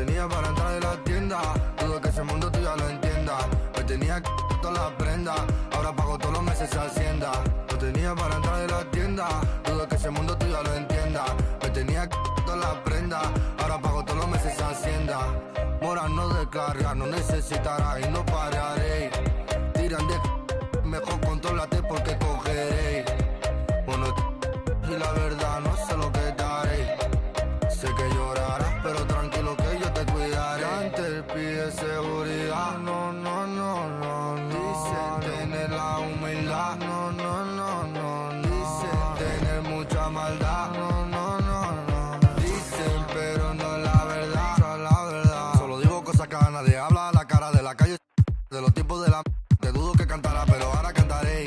tenía para entrar en la tienda. Dudo que ese mundo tú ya lo entiendas. Me tenía que todas las prendas. Ahora pago todos los meses Hacienda. Lo tenía para entrar en la tienda. Dudo que ese mundo tú ya lo entiendas. Me tenía que todas las prendas. Ahora pago todos los meses Hacienda. Mora no descarga, no necesitará y no pararé. Tiran de mejor contrólate porque cogeré. Bueno, y la verdad no sé lo que daré. Sé que llorarás, pero tranquilo que yo te cuidaré. Antes pide seguridad, no, no, no, no, no. Dicen tener la humildad, no, no, no, no, no. Dicen tener mucha maldad, no, no, no, no. Dicen, pero no es la verdad, la verdad. Solo digo cosas que a nadie habla, la cara de la calle, de los tiempos de la... Te dudo que cantará, pero ahora cantaré.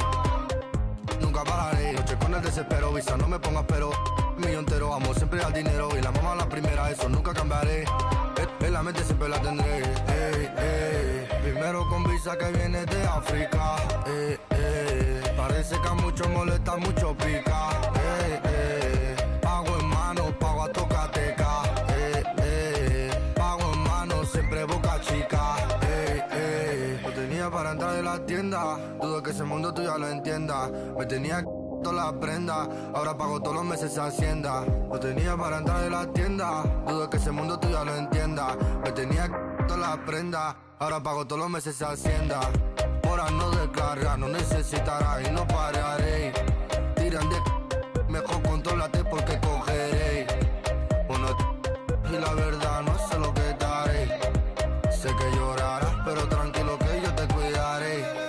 Nunca pararé, noche con el desespero, visa no me pongas pero. Millón entero, amo siempre al dinero y la mamá la primera, eso nunca cambiaré. En la mente siempre la tendré. Primero con visa que viene de África. Parece que a muchos molesta, mucho pica. Pago en mano, pago a tocateca. Pago en mano, siempre boca chica. Lo tenía para entrar en la tienda. Dudo que ese mundo tú ya lo entiendas. Me tenía todas las prendas, ahora pago todos los meses Hacienda. Lo tenía para entrar en la tienda. Dudo que ese mundo tú ya lo entiendas. Me tenía todas las prendas, ahora pago todos los meses Hacienda. Ahora no descarga, no necesitará y no pararé. Tiran de mejor contrólate porque cogeré. Bueno, y la verdad no sé lo que daré. Sé que llorarás, pero tranquilo que yo te cuidaré.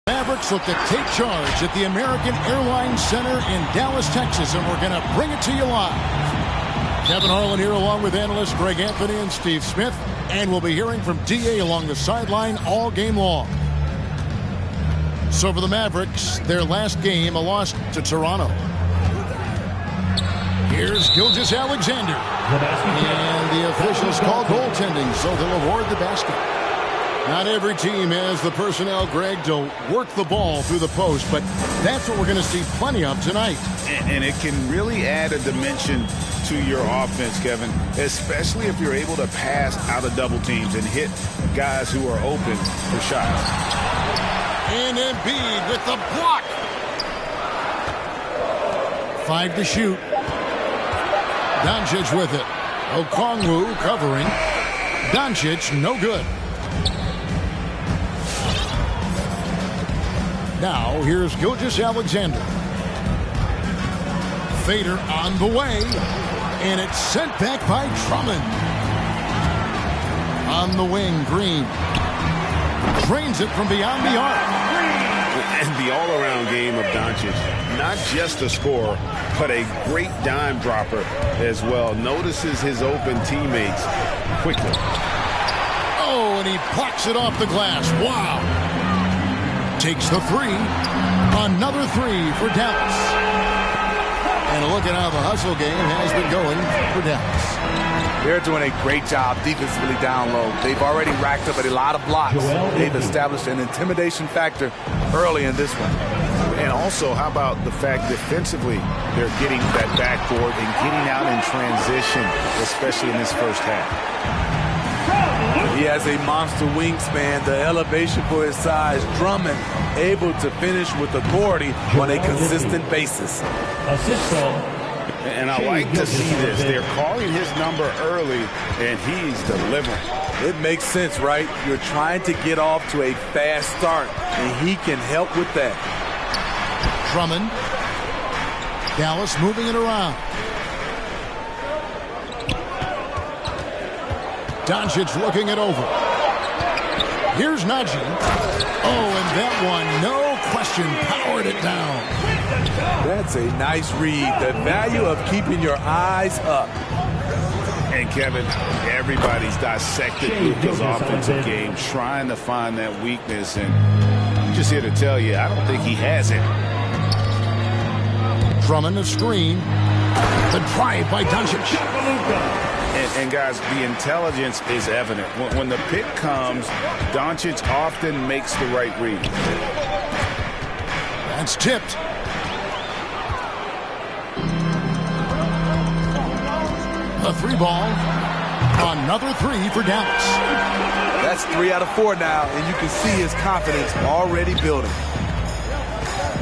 Mavericks look to take charge at the American Airlines Center in Dallas, Texas, and we're going to bring it to you live. Kevin Harlan here along with analysts Greg Anthony and Steve Smith, and we'll be hearing from D.A. along the sideline all game long. So for the Mavericks, their last game, a loss to Toronto. Here's Gilgeous-Alexander. And the officials call goaltending, so they'll award the basket. Not every team has the personnel, Greg, to work the ball through the post, but that's what we're going to see plenty of tonight. And it can really add a dimension to your offense, Kevin, especially if you're able to pass out of double teams and hit guys who are open for shots. And Embiid with the block. 5 to shoot. Doncic with it. Okongwu covering. Doncic, no good. Now, here's Gilgeous-Alexander. Fader on the way. And it's sent back by Drummond. On the wing, Green. Drains it from beyond the arc. And the all-around game of Doncic. Not just a scorer, but a great dime dropper as well. Notices his open teammates quickly. Oh, and he plucks it off the glass. Wow. Takes the three. Another three for Dallas. And look at how the hustle game has been going for Dallas. They're doing a great job defensively down low. They've already racked up a lot of blocks. They've established an intimidation factor early in this one. And also, how about the fact defensively they're getting that backboard and getting out in transition, especially in this first half. He has a monster wingspan, the elevation for his size. Drummond able to finish with authority on a consistent basis. And I like to see this. They're calling his number early, and he's delivering. It makes sense, right? You're trying to get off to a fast start, and he can help with that. Drummond. Dallas moving it around. Doncic looking it over. Here's Najee. Oh, and that one, no question, powered it down. That's a nice read. The value of keeping your eyes up. And Kevin, everybody's dissected Luka's offensive game, trying to find that weakness. And I'm just here to tell you, I don't think he has it. Drummond a screen. The drive by Doncic. And guys, the intelligence is evident. When the pick comes, Doncic often makes the right read. That's tipped. A three ball. Another three for Dallas. That's 3 out of 4 now, and you can see his confidence already building.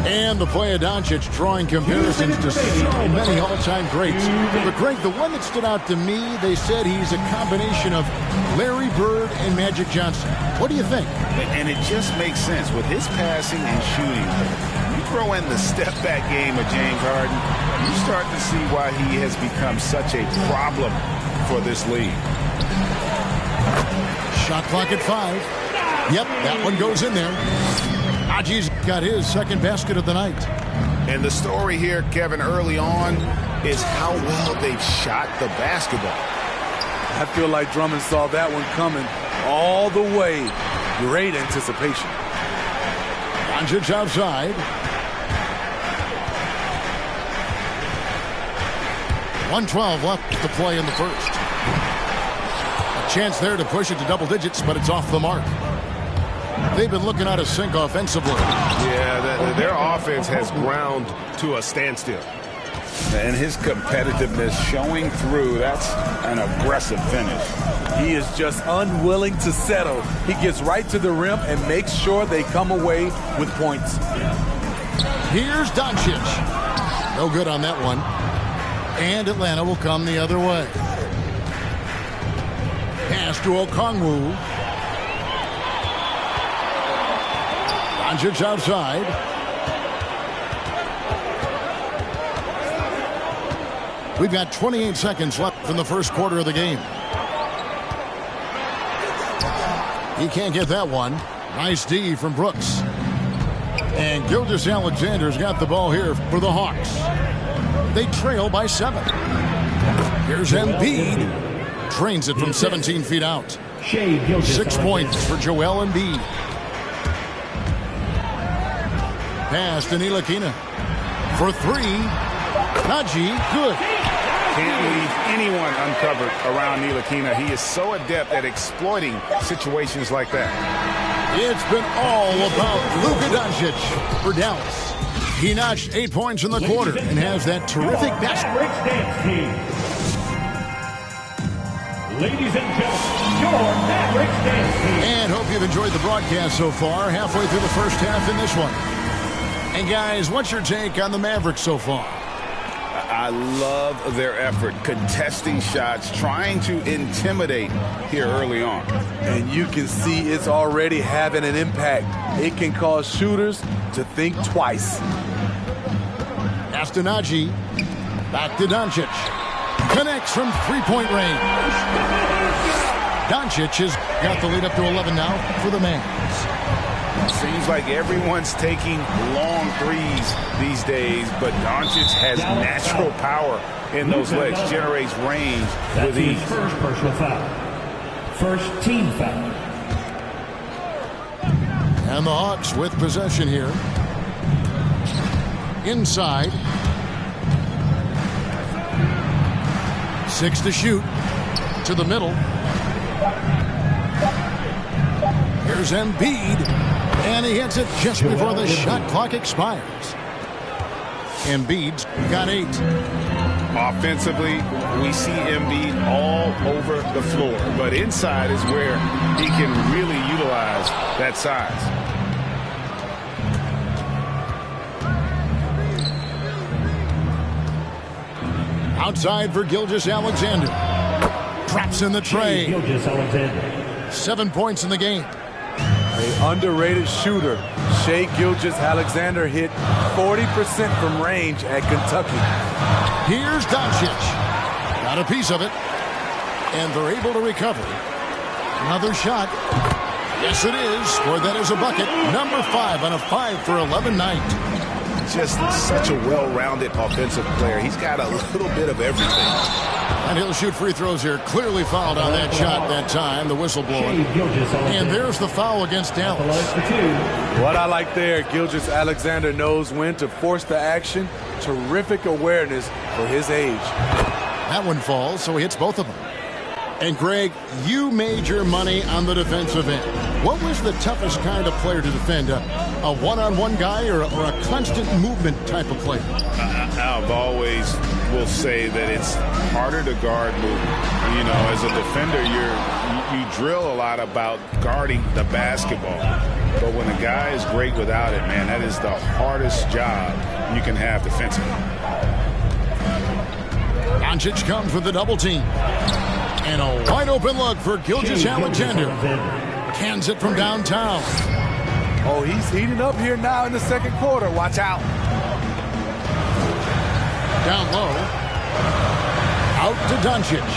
And the play of Doncic drawing comparisons to so many all-time greats. But Greg, the one that stood out to me, they said he's a combination of Larry Bird and Magic Johnson. What do you think? And it just makes sense. With his passing and shooting, you throw in the step-back game of James Harden, you start to see why he has become such a problem for this league. Shot clock at 5. Yep, that one goes in there. Najee's got his second basket of the night. And the story here, Kevin, early on is how well they've shot the basketball. I feel like Drummond saw that one coming all the way. Great anticipation. Doncic outside. 1:12 left to play in the first. A chance there to push it to double digits, but it's off the mark. They've been looking out of sync offensively. Yeah, their offense has ground to a standstill. And his competitiveness showing through. That's an aggressive finish. He is just unwilling to settle. He gets right to the rim and makes sure they come away with points. Here's Doncic. No good on that one. And Atlanta will come the other way. Pass to Okongwu. Doncic outside. We've got 28 seconds left in the first quarter of the game. He can't get that one. Nice D from Brooks. And Gilgeous-Alexander's got the ball here for the Hawks. They trail by 7. Here's Embiid. Trains it from 17 feet out. 6 points for Joel Embiid. Pass to Ntilikina. For 3. Najee, good. Can't leave anyone uncovered around Ntilikina. He is so adept at exploiting situations like that. It's been all about Luka Doncic for Dallas. He notched 8 points in the quarter and has that terrific basket. Ladies and gentlemen, your Mavericks dance team. And hope you've enjoyed the broadcast so far. Halfway through the first half in this one. And guys, what's your take on the Mavericks so far? I love their effort, contesting shots, trying to intimidate here early on. And you can see it's already having an impact. It can cause shooters to think twice. Castagnagi, back to Doncic. Connects from three-point range. Doncic has got the lead up to 11 now for the Mavs. Seems like everyone's taking long threes these days, but Doncic has natural power in those legs, generates range with ease. That's his first personal foul. First team foul. And the Hawks with possession here. Inside. 6 to shoot. To the middle. Here's Embiid. And he hits it just before the shot clock expires. Embiid's got 8. Offensively, we see Embiid all over the floor, but inside is where he can really utilize that size. Outside for Gilgeous-Alexander. Drops in the tray. Gilgeous-Alexander. 7 points in the game. An underrated shooter. Shai Gilgeous-Alexander hit 40% from range at Kentucky. Here's Doncic. Got a piece of it. And they're able to recover. Another shot. Yes, it is. Score that as a bucket. Number 5 on a 5-for-11 night. Just such a well-rounded offensive player. He's got a little bit of everything. And he'll shoot free throws here. Clearly fouled on that shot that time. The whistle blowing. And there's the foul against Dallas. What I like there, Gilgeous-Alexander knows when to force the action. Terrific awareness for his age. That one falls, so he hits both of them. And Greg, you made your money on the defensive end. What was the toughest kind of player to defend? A one-on-one guy or a constant movement type of player? I've always will say that it's harder to guard movement. You know, as a defender, you drill a lot about guarding the basketball. But when a guy is great without it, man, that is the hardest job you can have defensively. Doncic comes with the double team. And a wide open look for Gilgeous-Alexander. Cans it from downtown. Oh, he's heating up here now in the second quarter. Watch out. Down low. Out to Doncic.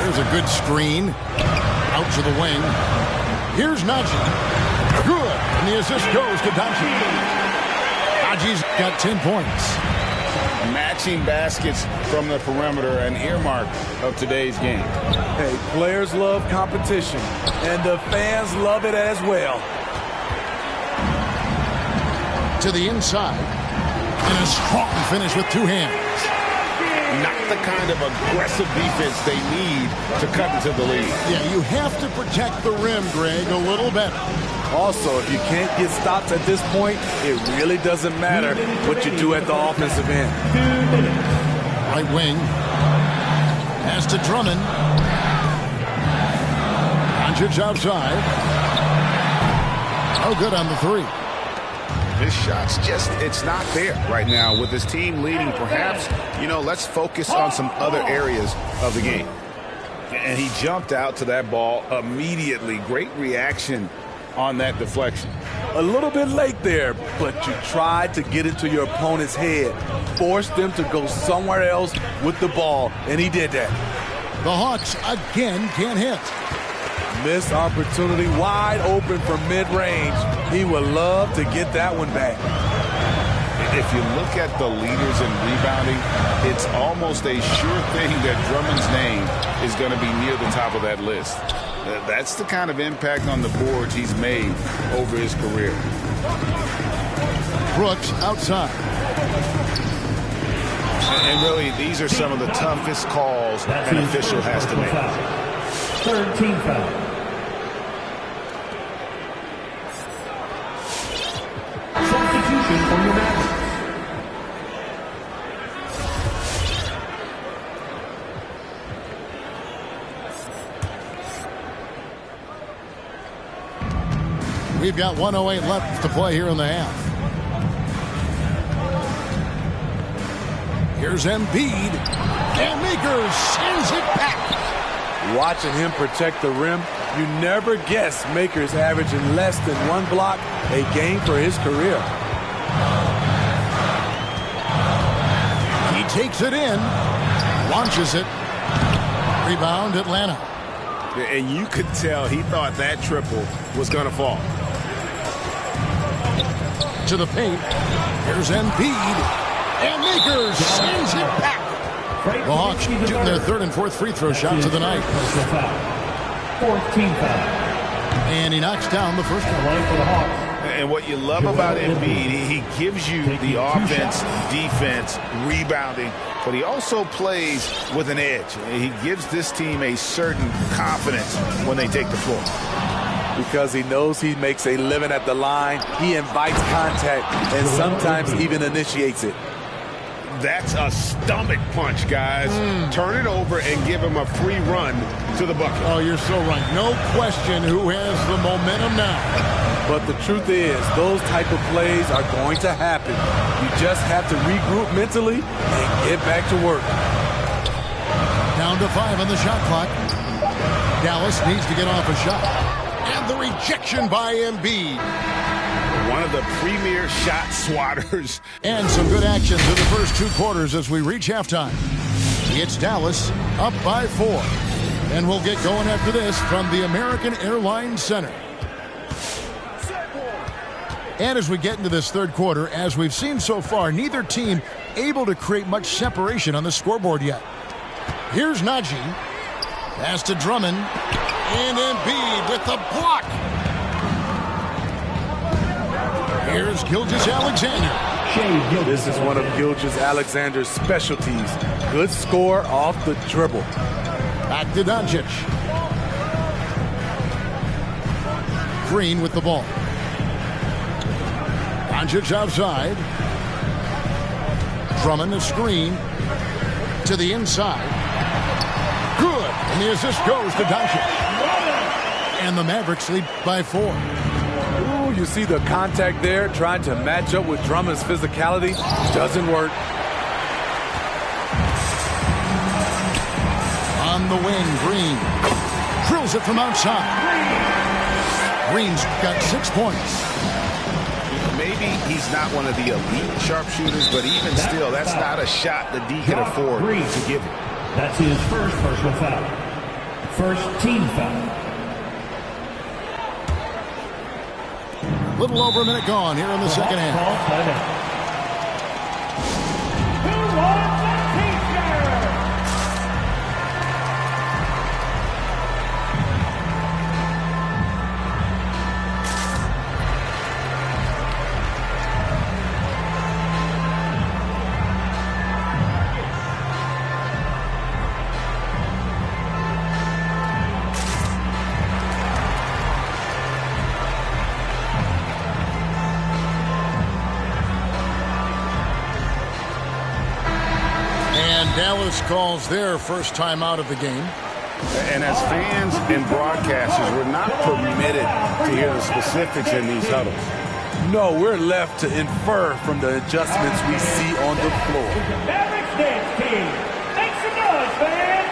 There's a good screen. Out to the wing. Here's Nagy. Good. And the assist goes to Doncic. Nagi's got 10 points. Matching baskets from the perimeter, an earmark of today's game. Hey, players love competition, and the fans love it as well. To the inside. And a strong finish with 2 hands. Not the kind of aggressive defense they need to cut into the lead. Yeah, you have to protect the rim, Greg, a little better. Also, if you can't get stops at this point, it really doesn't matter what you do at the offensive end. Right wing. Pass to Drummond. Doncic outside. Oh, good on the 3. His shot's just, it's not there right now. With his team leading, perhaps, you know, let's focus on some other areas of the game. And he jumped out to that ball immediately. Great reaction on that deflection. A little bit late there, but you tried to get into your opponent's head. Force them to go somewhere else with the ball, and he did that. The Hawks again can't hit. Missed opportunity, wide open from mid-range. He would love to get that one back. If you look at the leaders in rebounding, it's almost a sure thing that Drummond's name is going to be near the top of that list. That's the kind of impact on the boards he's made over his career. Brooks outside. And really, these are some of the toughest calls an official has to make. Third team foul. Substitution for your Mavericks. We've got 1:08 left to play here in the half. Here's Embiid. And Makers sends it back. Watching him protect the rim, you never guess Makers averaging less than 1 block a game for his career. He takes it in, launches it. Rebound, Atlanta. And you could tell he thought that triple was going to fall. To the paint. Here's Embiid. And Makers sends it back. The Hawks shooting their third and fourth free throw shots of the night. 14 foul. And he knocks down the first one. And what you love about Embiid, he gives you the offense, defense, rebounding, but he also plays with an edge. He gives this team a certain confidence when they take the floor. Because he knows he makes a living at the line, he invites contact and sometimes even initiates it. That's a stomach punch, guys. Turn it over and give him a free run to the bucket. Oh, you're so right. No question who has the momentum now. But the truth is, those type of plays are going to happen. You just have to regroup mentally and get back to work. Down to 5 on the shot clock. Dallas needs to get off a shot. And the rejection by Embiid. One of the premier shot swatters. And some good action through the first 2 quarters as we reach halftime. It's Dallas up by 4. And we'll get going after this from the American Airlines Center. And as we get into this third quarter, as we've seen so far, neither team able to create much separation on the scoreboard yet. Here's Najee. Pass to Drummond. And Embiid with the block. Here's Gilgeous-Alexander. This is one of Gilgeous-Alexander's specialties. Good score off the dribble. Back to Doncic. Green with the ball. Doncic outside. Drummond a screen to the inside. Good. And the assist goes to Doncic. And the Mavericks lead by 4. You see the contact there, trying to match up with Drummond's physicality. Doesn't work. On the wing, Green drills it from outside. Green's got 6 points. Maybe he's not one of the elite sharpshooters, but even still, that's not a shot that D can afford to give him. That's his first personal foul. First team foul. Little over a minute gone here in the second half. Who wants a t-shirt? Dallas calls their first time out of the game. And as fans and broadcasters, we're not permitted to hear the specifics in these huddles. No, we're left to infer from the adjustments we see on the floor. Mavericks dance team. Make some noise, fans.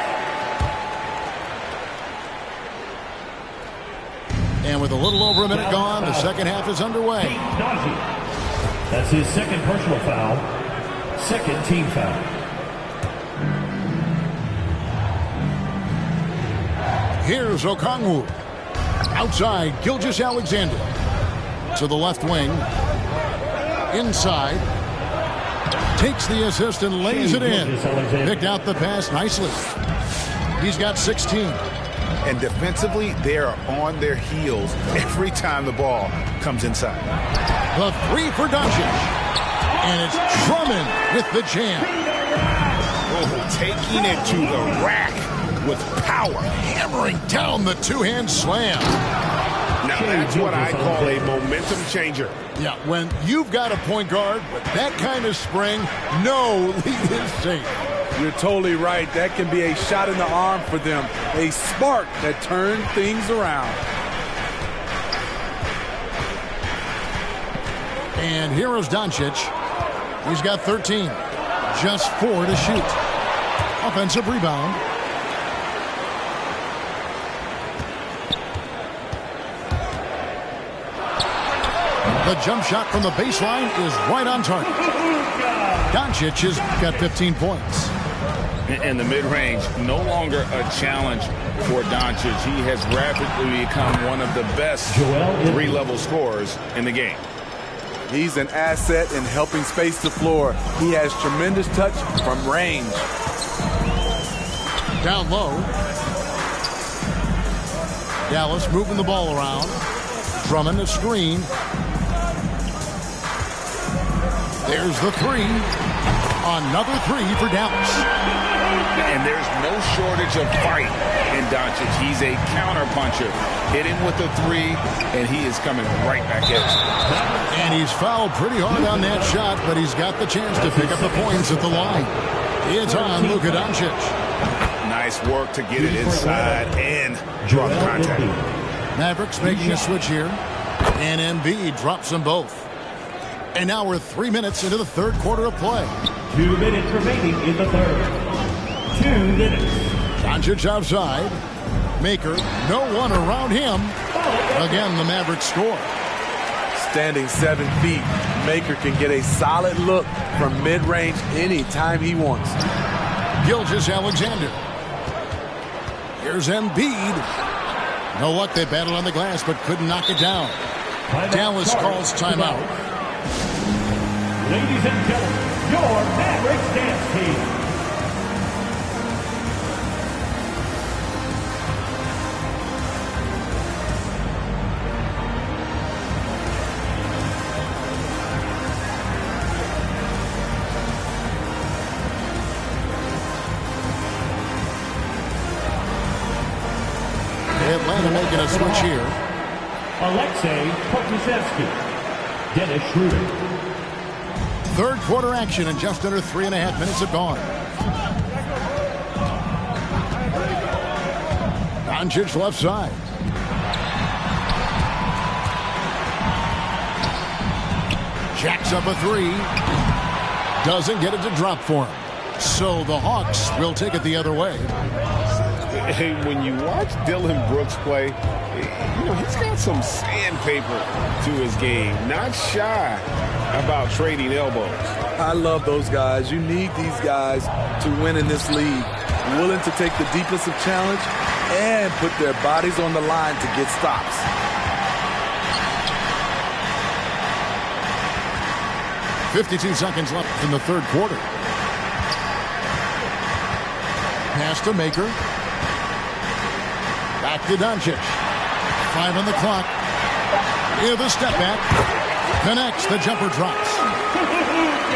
And with a little over a minute gone, the second half is underway. Najee. That's his second personal foul. Second team foul. Here's Okongwu. Outside, Gilgeous-Alexander. To the left wing. Inside. Takes the assist and lays it in. Picked out the pass nicely. He's got 16. And defensively, they are on their heels every time the ball comes inside. The 3 for Doncic. And it's Drummond with the jam. Oh, taking it to the rack with power. Hammering down the two-hand slam. Now, that's what I call a momentum changer. Yeah, when you've got a point guard with that kind of spring, no lead is safe. You're totally right. That can be a shot in the arm for them. A spark that turns things around. And here is Doncic. He's got 13. Just 4 to shoot. Offensive rebound. The jump shot from the baseline is right on target. Doncic has got 15 points. And the mid-range, no longer a challenge for Doncic. He has rapidly become one of the best three-level scorers in the game. He's an asset in helping space the floor. He has tremendous touch from range. Down low. Dallas moving the ball around. Drummond a screen. There's the three. Another three for Dallas. And there's no shortage of fight in Doncic. He's a counter-puncher. Hit him with a three, and he is coming right back at you. And he's fouled pretty hard on that shot, but he's got the chance to pick up the points at the line. It's on Luka Doncic. Nice work to get it inside and draw the contact. Mavericks making a switch here. And Embiid drops them both. And now we're 3 minutes into the third quarter of play. 2 minutes remaining in the third. 2 minutes. Doncic outside. Maker, no one around him. Again, the Mavericks score. Standing 7 feet, Maker can get a solid look from mid-range anytime he wants. Gilgeous-Alexander. Here's Embiid. No luck, they battled on the glass, but couldn't knock it down. Dallas calls timeout. Ladies and gentlemen, your Mavericks dance team. Atlanta making a switch here. Alexei Pokusevski. Dennis Schroeder. Third quarter action, and just under 3.5 minutes have gone. Doncic left side. Jacks up a three. Doesn't get it to drop for him. So the Hawks will take it the other way. Hey, when you watch Dylan Brooks play, you know, he's got some sandpaper to his game. Not shy about trading elbows. I love those guys. You need these guys to win in this league. Willing to take the deepest of challenge and put their bodies on the line to get stops. .52 seconds left in the third quarter. Pass to Maker. Back to Doncic. 5 on the clock. Here's the step back. Connects. The jumper drops.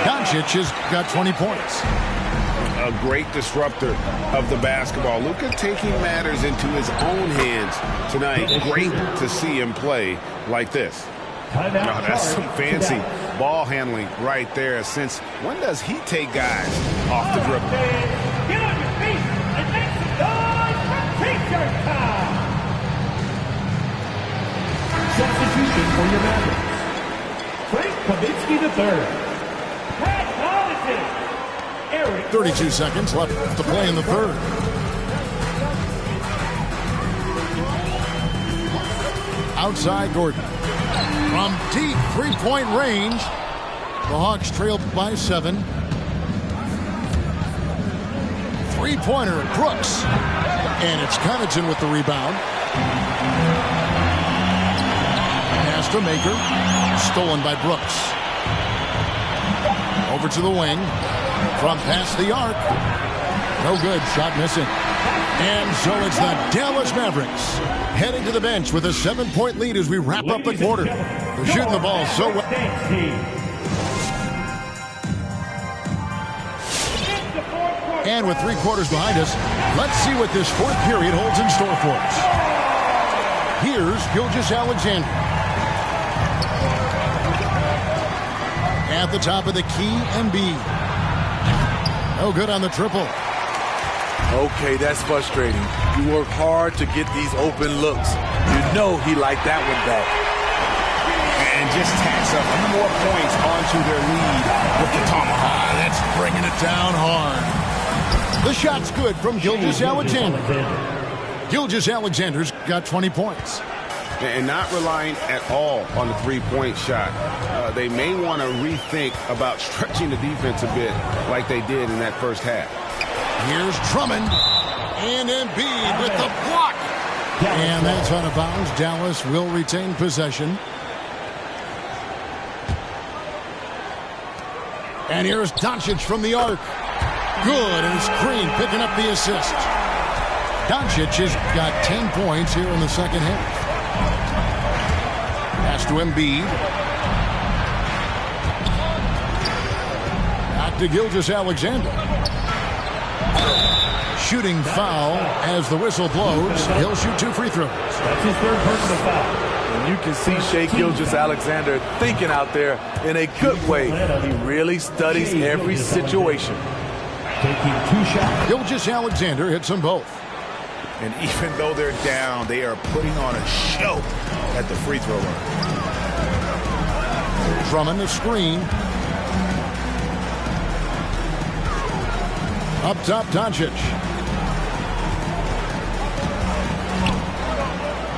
Doncic has got 20 points. A great disruptor of the basketball. Luka taking matters into his own hands tonight. Great to see him play like this. Oh, that's some fancy ball handling right there. Since when does he take guys off the dribble? Get on your feet and make some noise for T-shirt time. Substitution for your Mavericks. Frank Kaminsky III. Pat Connaughton. Eric 32 seconds left to play in the third. Outside Gordon. From deep three-point range, the Hawks trail by 7. Three-pointer, Brooks. And it's Connaughton with the rebound. Pass to Maker. Stolen by Brooks. Over to the wing. From past the arc. No good. Shot missing. And so it's the Dallas Mavericks heading to the bench with a 7-point lead as we wrap up the quarter. They're shooting the ball so well. And with 3 quarters behind us, let's see what this fourth period holds in store for us. Here's Gilgeous-Alexander. At the top of the key, Embiid. No good on the triple. Okay, that's frustrating. You work hard to get these open looks. You know he liked that one back. And and just tacks up a few more points onto their lead with the tomahawk. That's bringing it down hard. The shot's good from Gilgeous-Alexander. Gilgeous-Alexander's got 20 points. And not relying at all on the three-point shot. They may want to rethink about stretching the defense a bit like they did in that first half. Here's Drummond. And Embiid with the block. And that's out of bounds. Dallas will retain possession. And here's Doncic from the arc. Good, and Screen picking up the assist. Doncic has got 10 points here in the second half. Pass to Embiid. Back to Gilgeous-Alexander. Shooting foul as the whistle blows. He'll shoot 2 free throws. That's his third personal foul. And you can see Shai Gilgeous-Alexander thinking out there in a good way. He really studies every situation. Taking 2 shots. Gilgeous-Alexander hits them both. And even though they're down, they are putting on a show at the free throw line. Drummond the screen. Up top, Doncic.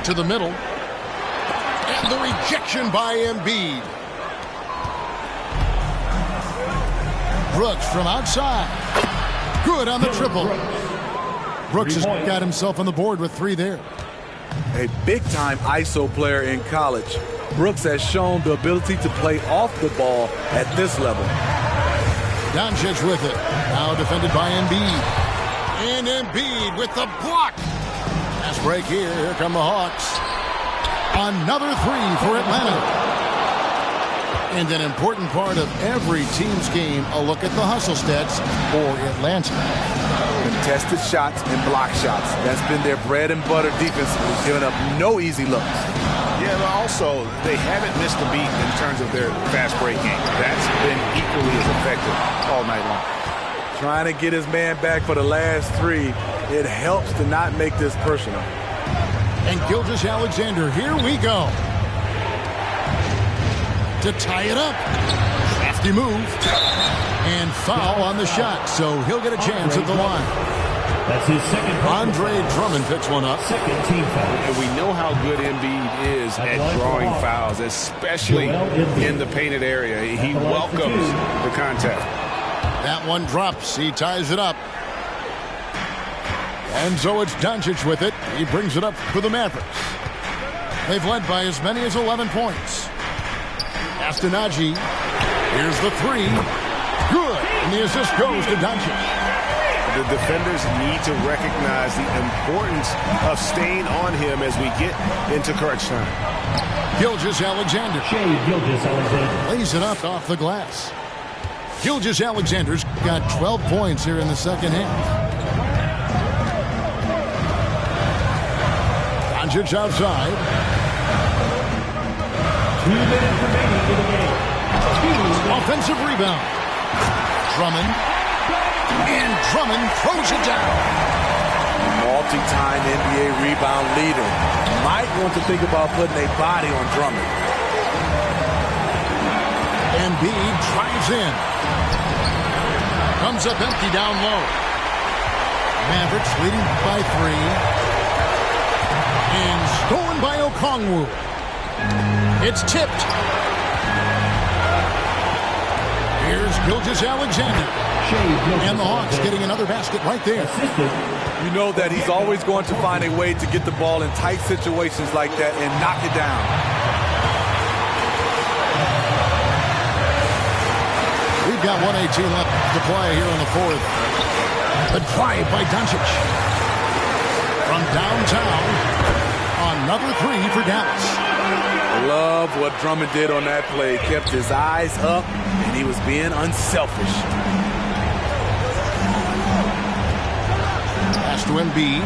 To the middle. And the rejection by Embiid. Brooks from outside. Good on the triple. Brooks has got himself on the board with 3 there. A big-time ISO player in college. Brooks has shown the ability to play off the ball at this level. Doncic with it. Now defended by Embiid. And Embiid with the block. Fast break here. Here come the Hawks. Another 3 for Atlanta. And an important part of every team's game, a look at the hustle stats for Atlanta. Contested shots and block shots. That's been their bread and butter defensively, giving up no easy looks. Yeah, but also, they haven't missed a beat in terms of their fast break game. That's been equally as effective all night long. Trying to get his man back for the last 3. It helps to not make this personal. And Gilgeous-Alexander, here we go. To tie it up. Crafty move. And foul on the shot, so he'll get a chance at the line. That's his second. Andre Drummond picks one up. Second team foul. And we know how good Embiid is at drawing fouls, especially in the painted area. He welcomes the contact. That one drops. He ties it up. And so it's Doncic with it. He brings it up for the Mavericks. They've led by as many as 11 points. Astonagi. Here's the 3. Good. And the assist goes to Doncic. The defenders need to recognize the importance of staying on him as we get into crunch time. Gilgeous-Alexander. Shai Gilgeous-Alexander. Lays it up off the glass. Gilgeous-Alexander's got 12 points here in the second half. Doncic outside. 2 minutes remaining in the game. Offensive rebound. Drummond. And Drummond throws it down. Multi-time NBA rebound leader. Might want to think about putting a body on Drummond. Embiid drives in. Comes up empty down low. Mavericks leading by 3. And stolen by Okongwu. It's tipped. Here's Gilgeous-Alexander. And the Hawks getting another basket right there. You know that he's always going to find a way to get the ball in tight situations like that and knock it down. We've got 1:18 left to play here in the fourth. The drive by Doncic. From downtown, another 3 for Dallas. Love what Drummond did on that play. Kept his eyes up, and he was being unselfish. Pass to Embiid.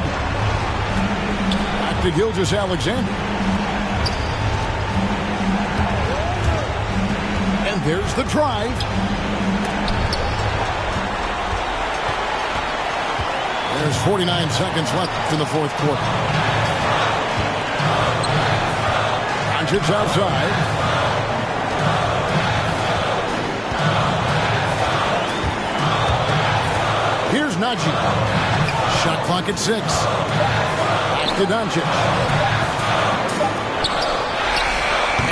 Back to Gilgeous-Alexander. And there's the drive. There's 49 seconds left in the fourth quarter. Doncic's outside. Here's Najee. Shot clock at 6. Back to Doncic.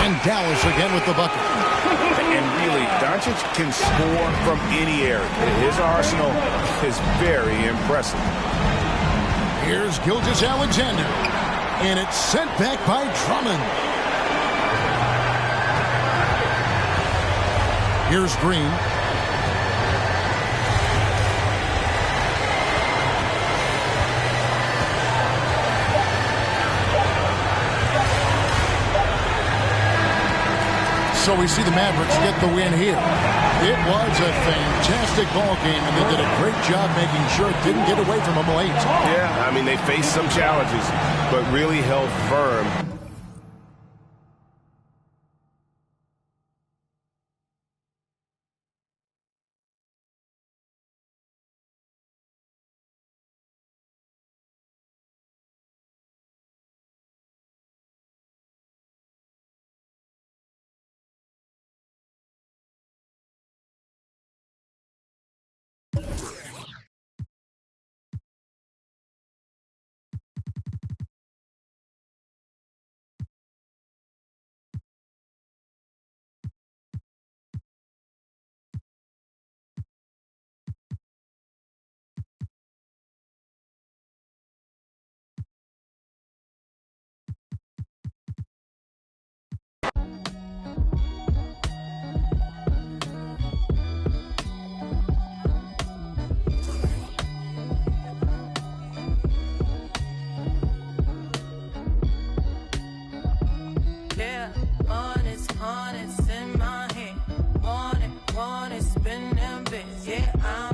And Dallas again with the bucket. And really, Doncic can score from any area. His arsenal is very impressive. Here's Gilgeous-Alexander. And it's sent back by Drummond. Here's Green. So we see the Mavericks get the win here. It was a fantastic ball game, and they did a great job making sure it didn't get away from them late. Yeah, I mean, they faced some challenges, but really held firm. Honest in my head. Want it, spin them bits. Yeah, I'm